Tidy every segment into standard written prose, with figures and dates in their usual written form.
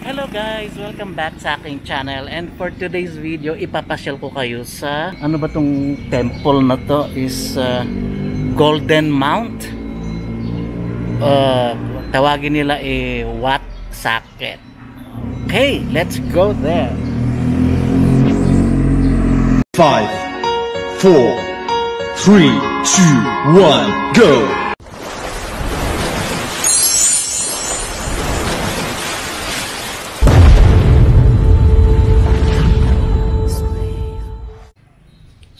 Hello guys! Welcome back sa aking channel, and for today's video ipapasyal ko kayo sa ano ba tong temple na to is Golden Mount. Tawagin nila Wat Saket. Okay, let's go there. 5, 4, 3, 2, 1, go!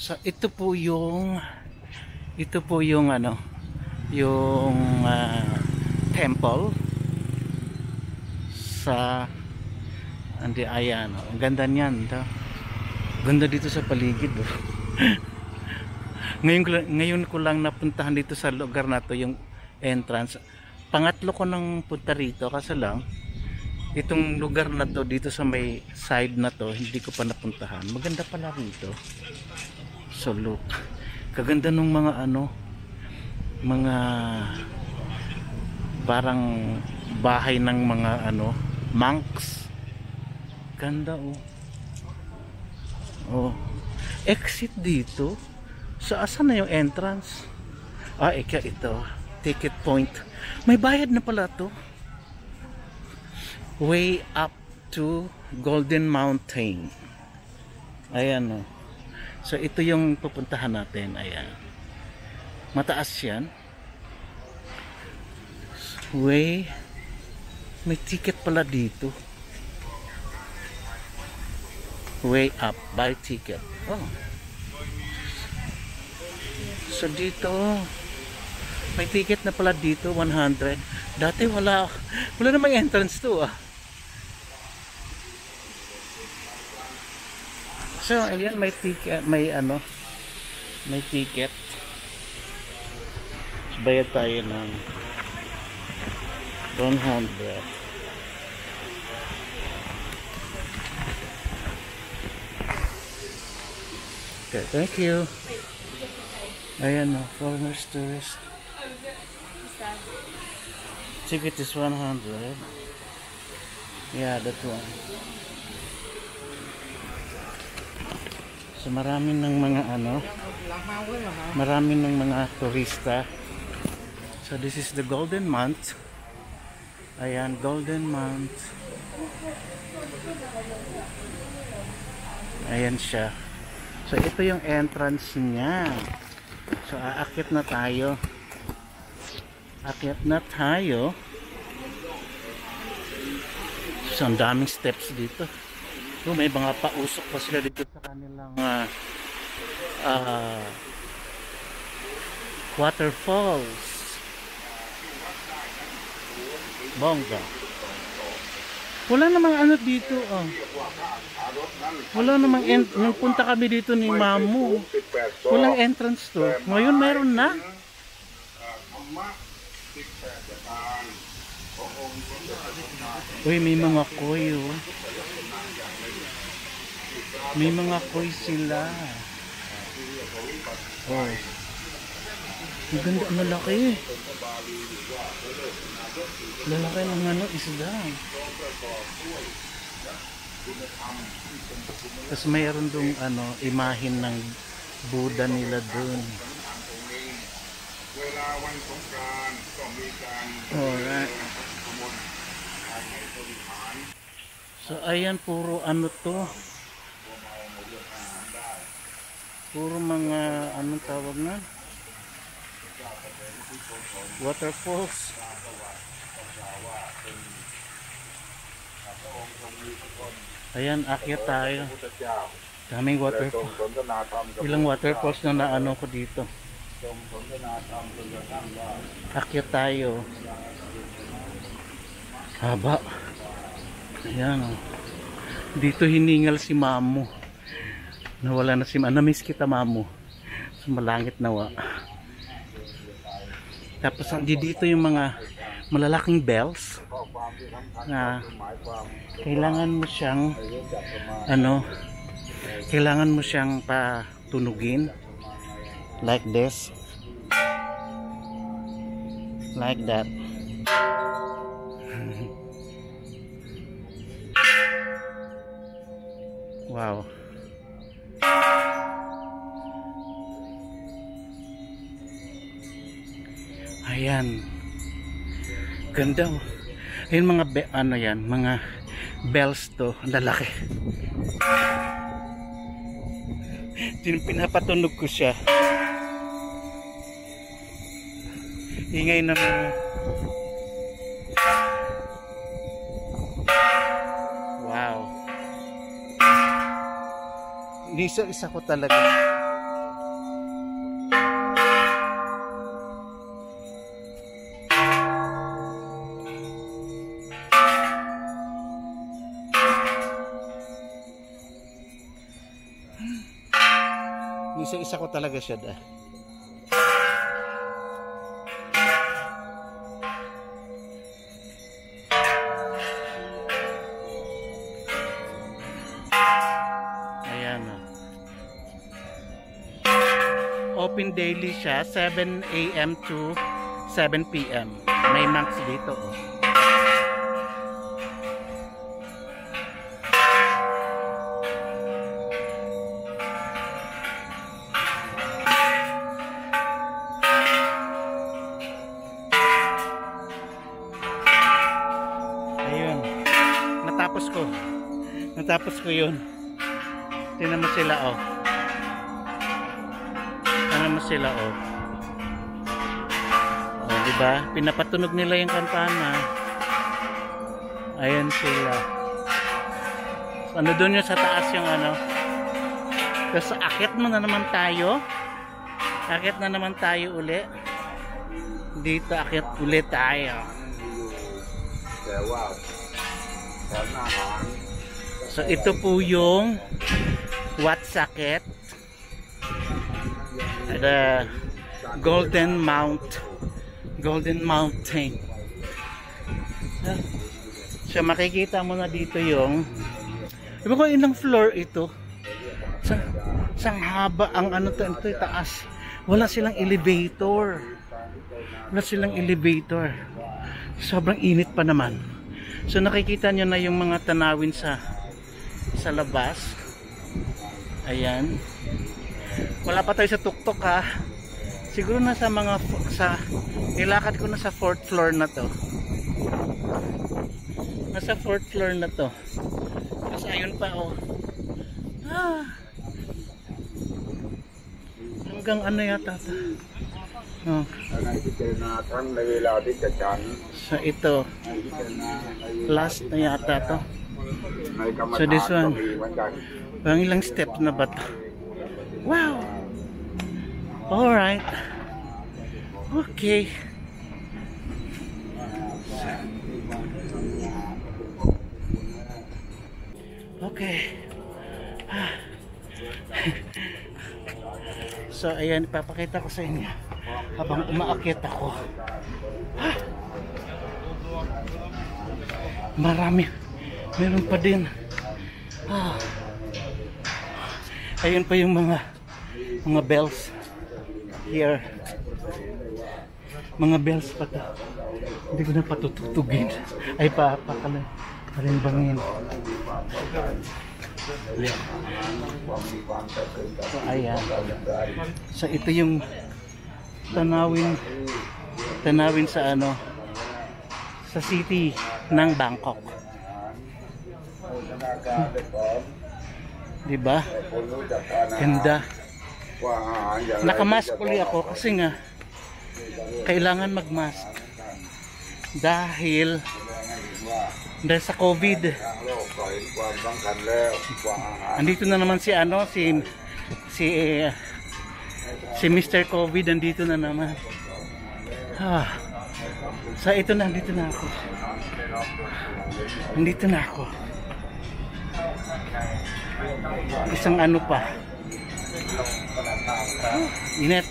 So ito po yung ano, yung temple sa ayan, ang ganda niyan, ganda dito sa paligid. ngayon ko lang napuntahan dito sa lugar na to, yung entrance. Pangatlo ko nang punta rito kasi lang itong lugar na to dito sa may side na to hindi ko pa napuntahan. Maganda pala rito. So look, kaganda nung mga mga parang bahay ng mga monks. Ganda exit dito. So asan na yung entrance? Ito, ticket point. May bayad na pala to. Way up to Golden Mountain. Ayan So ito yung pupuntahan natin. Ayan. Mataas yan. May ticket pala dito. Way up by ticket. So dito may ticket na pala dito, 100. Dati wala namang entrance to So ayan, may ticket, may ticket. Bayad tayo ng 100. Okay, thank you. Ayan foreigners, tourist. Ticket is 100. Yeah, that one. So maraming ng mga turista. So this is the Golden Mount. Ayan, Golden Mount. Ayan siya. So ito yung entrance niya. So aakyat na tayo. So ang daming steps dito. May mga pausok pa sila dito sa kanilang waterfalls. Bongga. Wala namang dito Wala namang nung punta kami dito ni Mamu. Walang entrance to. Ngayon meron na. Uy, may mga koy May mga koy sila. Ang ganda, lalaki. Lalaki ng isda. Tapos mayroon dong imahin ng Buddha nila dun. Alright. So ayan, puro to. Puro mga tawag na? Waterfalls. Ayan, akyat tayo. Daming waterfalls. Ilang waterfalls na ko dito. Akyat tayo. Haba. Ayan Dito hiningal si Mamu. Nawala na si Mamu. Na-miss kita, Mamu. Sumalangit nawa. Tapos dito yung mga malalaking bells na kailangan mo siyang patunugin like this, like that. Wow. Ayan. Ganda. Ayun mga ano yan, mga bells to, lalaki. Pinapatunog ko siya. Ingay na mga wow. Isa ko talaga. Isa ko talaga siya da. Ayan. Open daily siya 7 AM to 7 PM. May max dito. Natapos ko yun. Tingnan mo sila oh. Tingnan mo sila oh. Oh, diba? Pinapatunog nila yung kampana. Ayan sila. So, ano doon yung sa taas yung ano. Tapos akit mo na naman tayo. Akit na naman tayo uli. Dito akit ulit tayo. So ito po yung Wotsakit, the Golden Mountain. So makikita mo na dito yung, iba ko ilang floor ito. Sang haba ang ano to, ito taas. Wala silang elevator. Sobrang init pa naman. So nakikita nyo na yung mga tanawin sa labas. Ayan. Wala pa tayo sa tuktok ha. Siguro nasa nilakad ko na sa 4th floor na to. Nasa 4th floor na to. Tapos ayun pa oh. Hanggang ano yata to. Oh. So ito last na yata to. So this one, pang ilang steps na ba to? Wow. Alright. Okay. Okay. So ayan, ipapakita ko sa inyo habang umaakyat ako. Marami. Meron pa din. Ayun pa yung mga bells here. Mga bells pa to. Hindi ko na patutugin. Ay palimbangin. So ayan. So ito yung tanawin sa ano, sa city ng Bangkok. Diba? Ganda. Nakamask uli ako kasi nga kailangan magmask dahil sa COVID. Andito na naman si ano, si Mr. COVID, andito na naman. So ito na, andito na ako. Andito na ako. Isang ano pa. Init.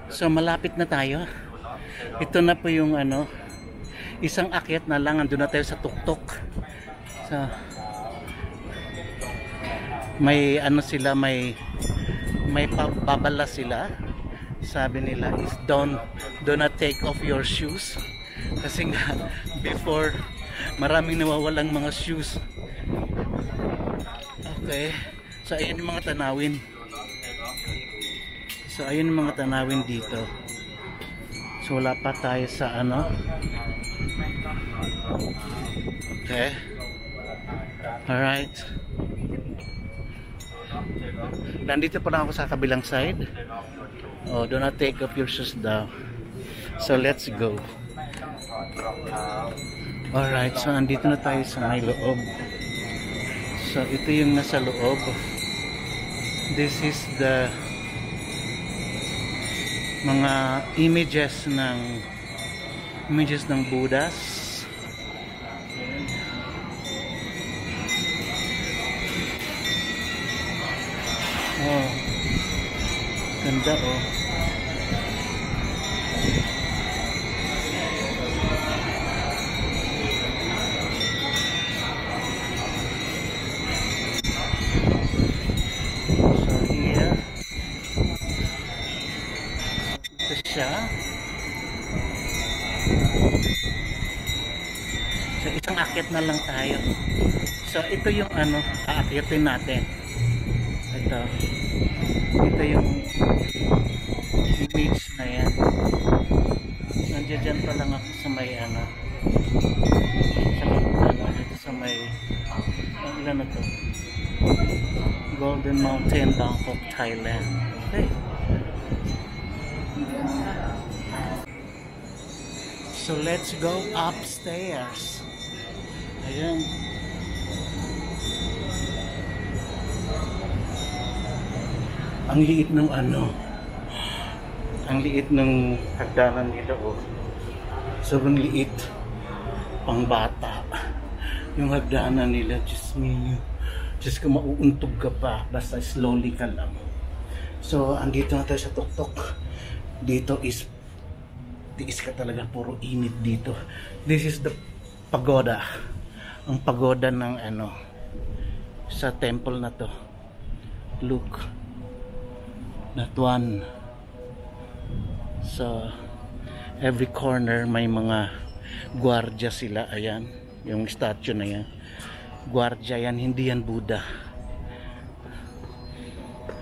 So malapit na tayo. Ito na po yung ano, isang akyat na lang, andun na tayo sa tuktok. So may ano sila, may babala sila sabi nila is do not take off your shoes kasi nga before maraming nawawalang mga shoes. Okay, so ayun yung mga tanawin. So ayun yung mga tanawin dito. So wala pa tayo sa ano. Okay, alright. Nandito pa lang ako sa kabilang side. Oh, do not take off your shoes daw. So let's go. Alright, so andito na tayo sa may loob. So ito yung nasa loob. This is the mga images ng Buddhas. Oh, ganda oh. So here, ito siya. So isang akyat na lang tayo. So ito yung ano, aakyatin natin. Ito yung image na yan. Nandiyan dyan pa lang ako sa may ano, dito sa may ilan na to, Golden Mountain, Bangkok, Thailand. Okay, so let's go upstairs. Ayan. Ang liit ng ano, ang liit ng hagdanan nila oh. Sobrang liit, pang bata yung hagdanan nila. Diyos me, Diyos ko, mauuntog ka pa basta slowly ka lang. So andito na tayo sa tuktok. Dito is tiis ka talaga, puro init dito. This is the pagoda, ang pagoda ng ano sa temple na to. Look, that one. So every corner may mga gwardiya sila. Ayan yung statue na yan, gwardiya yan, hindi yan Buddha.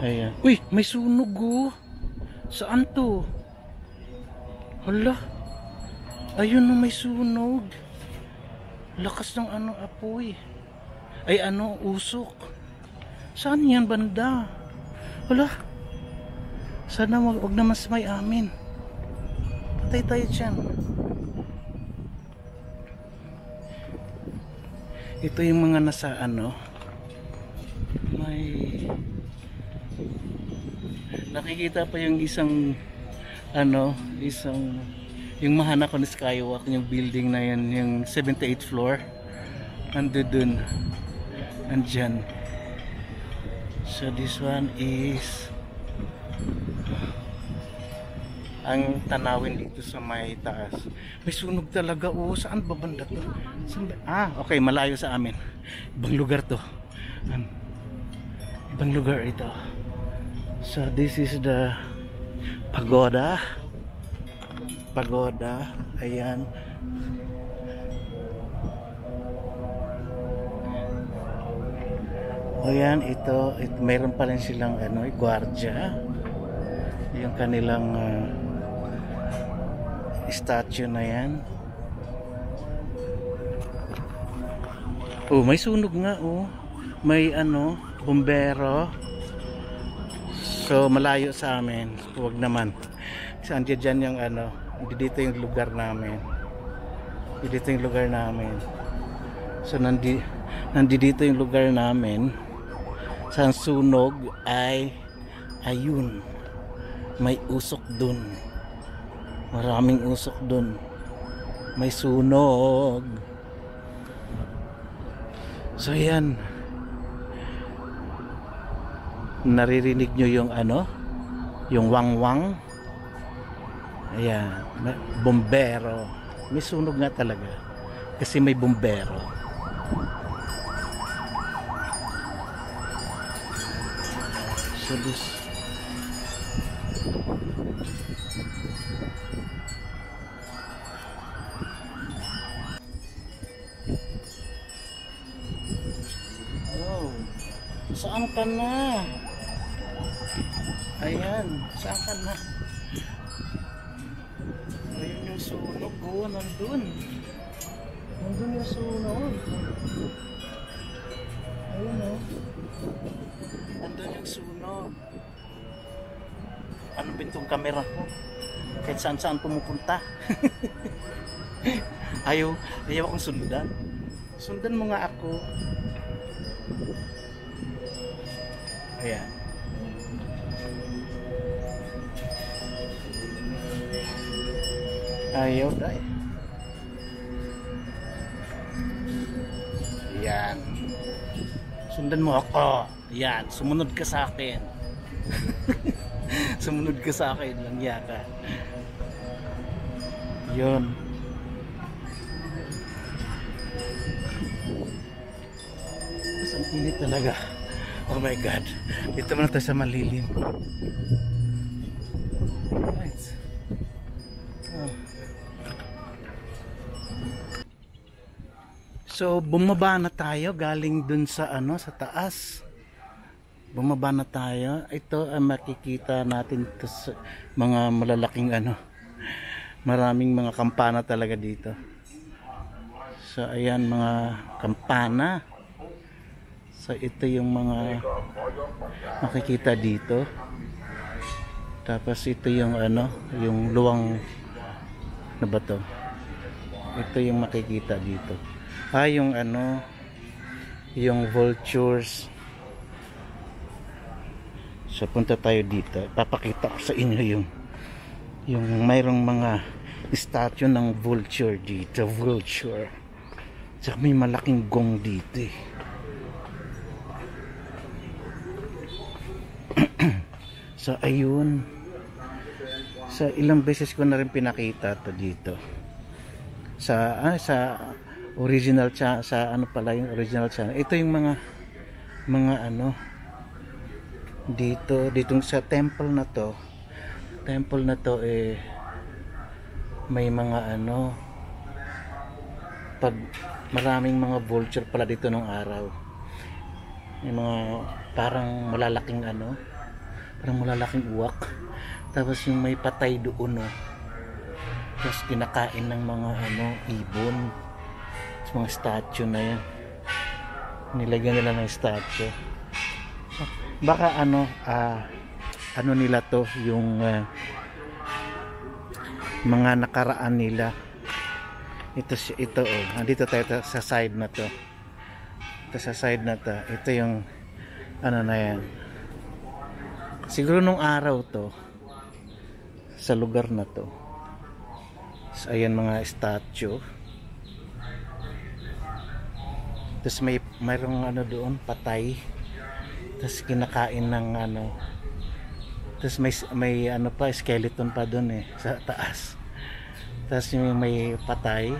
Ayan, uy, may sunog oh. Saan to? Hala, ayun no, may sunog. Lakas ng ano, apoy. Ay ano, usok. Saan yan banda? Hala, sana wag naman sa may amin. Patay tayo dyan. Ito yung mga nasa ano, may nakikita pa yung isang ano, yung mahana ko na skywalk, yung building na yan, yung 78th floor. Ando dun, andyan. So this one is ang tanawin dito sa may taas. May sunog talaga oh. Saan ba banda to? Okay, malayo sa amin. Ibang lugar to. Ibang lugar ito. So this is the pagoda. Pagoda. Ayan. Ayan, ito mayroon pa rin silang ano, gwardiya. Yung kanilang statue na yan. Oh, may sunog nga oh. May ano, bumbero. So malayo sa amin. Huwag naman. Kasi andyan dyan yung ano, dito yung lugar namin. Dito yung lugar namin. So nandito yung lugar namin. Sa sunog ay ayun. May usok dun. Maraming usok dun. May sunog. So yan. Naririnig nyo yung ano? Yung wang-wang. Ayan. Bombero. May sunog nga talaga. Kasi may bombero. So this Saan ka na? Ayan, saan ka na? Ayun yung sunog, oh, nandun. Nandun yung sunog. Ayun, oh. Nandun yung sunog. Ano ba itong camera ko? Kahit saan pumupunta. Ayaw akong sundan. Sundan mo nga ako. Ayan. Ayaw dahil. Ayan. Sundan mo ako. Ayan. Sumunod ka sa akin. Sumunod ka sa akin. Langya ka. Yun. Ang init talaga. Oh my God. Dito muna tayo sa malilim. Right. Oh. So bumaba na tayo galing dun sa sa taas. Bumaba na tayo. Ito ang makikita natin to sa mga malalaking maraming mga kampana talaga dito. So ayan mga kampana. So ito yung mga makikita dito. Tapos ito yung yung luwang na bato. Ito yung makikita dito. Yung yung vultures. So punta tayo dito. Papakita ko sa inyo yung mayroong mga statue ng vulture dito. Vulture. Tsaka may malaking gong dito eh. So ayun. So ilang beses ko na rin pinakita to dito. Sa original sa pala yung original channel. Ito yung mga dito sa temple na to. Temple na to may mga pag maraming mga vulture pala dito nung araw. May mga parang malalaking parang malalaking uwak. Tapos yung may patay doon tapos kinakain ng mga ibon. Tapos mga statue na yan. Nilagyan nila ng statue. Baka nila to yung mga nakaraan nila. Ito nandito tayo sa side na to. Ito sa side na to. Ito yung na yan. Siguro nung araw to sa lugar na to. So, ayan mga statue. Tapos mayroong doon patay. Tapos kinakain ng Tapos may pa skeleton pa doon sa taas. Tapos yung may patay.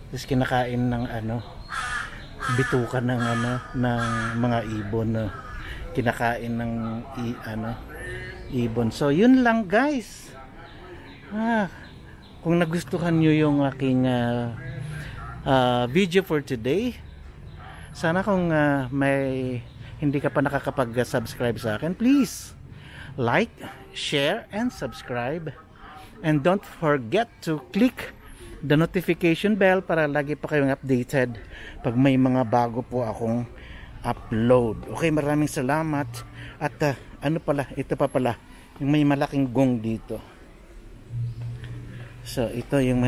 Tapos kinakain ng bitukan ng ng mga ibon kinakain ng ibon. So yun lang guys. Kung nagustuhan nyo yung aking video for today, sana kung may hindi ka pa nakakapag-subscribe sa akin, please like, share, and subscribe. And don't forget to click the notification bell para lagi pa kayong updated pag may mga bago po akong upload. Okay, maraming salamat. At ito pa pala yung may malaking gong dito. So ito yung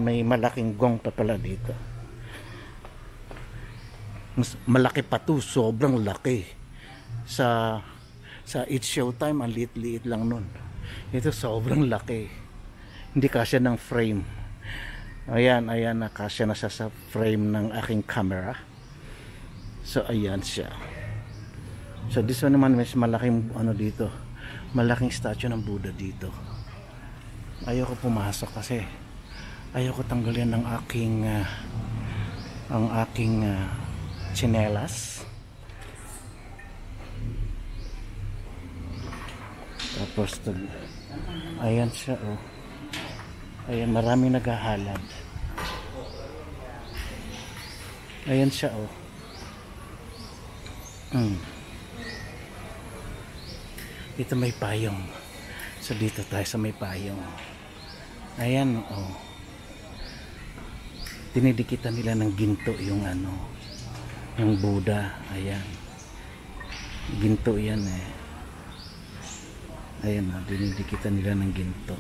may malaking gong pa pala dito. Mas malaki pa to, sobrang laki. Sa It's Showtime ang liit-liit lang nun. Ito sobrang laki. Hindi kasya ng frame. Ayan, nakasya na siya sa frame ng aking camera. So ayan siya. So this one naman mas malaking dito. Malaking statue ng Buddha dito. Ayoko pumasok kasi ayoko tanggalin ang aking tsinelas. Tapos ayan siya Ayan, maraming naghahalad. Ayan siya Dito may payong. So dito tayo sa may payong. Ayan, oh. Dinidikitan nila ng ginto yung ano, yung Buddha. Ayan. Ginto yan eh. Ayan, oh, dinidikitan nila ng ginto.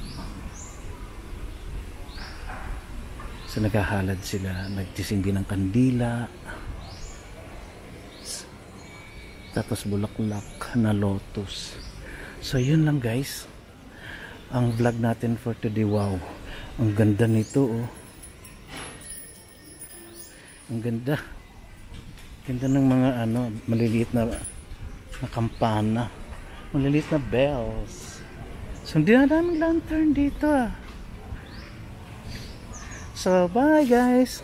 So naghahalad sila, nagtisindi ng kandila. Tapos bulaklak na lotus. So yun lang guys. Ang vlog natin for today. Wow. Ang ganda nito oh. Ang ganda. Ganda ng mga ano, maliliit na kampana. Maliliit na bells. So hindi na daming lantern dito ah. So bye guys.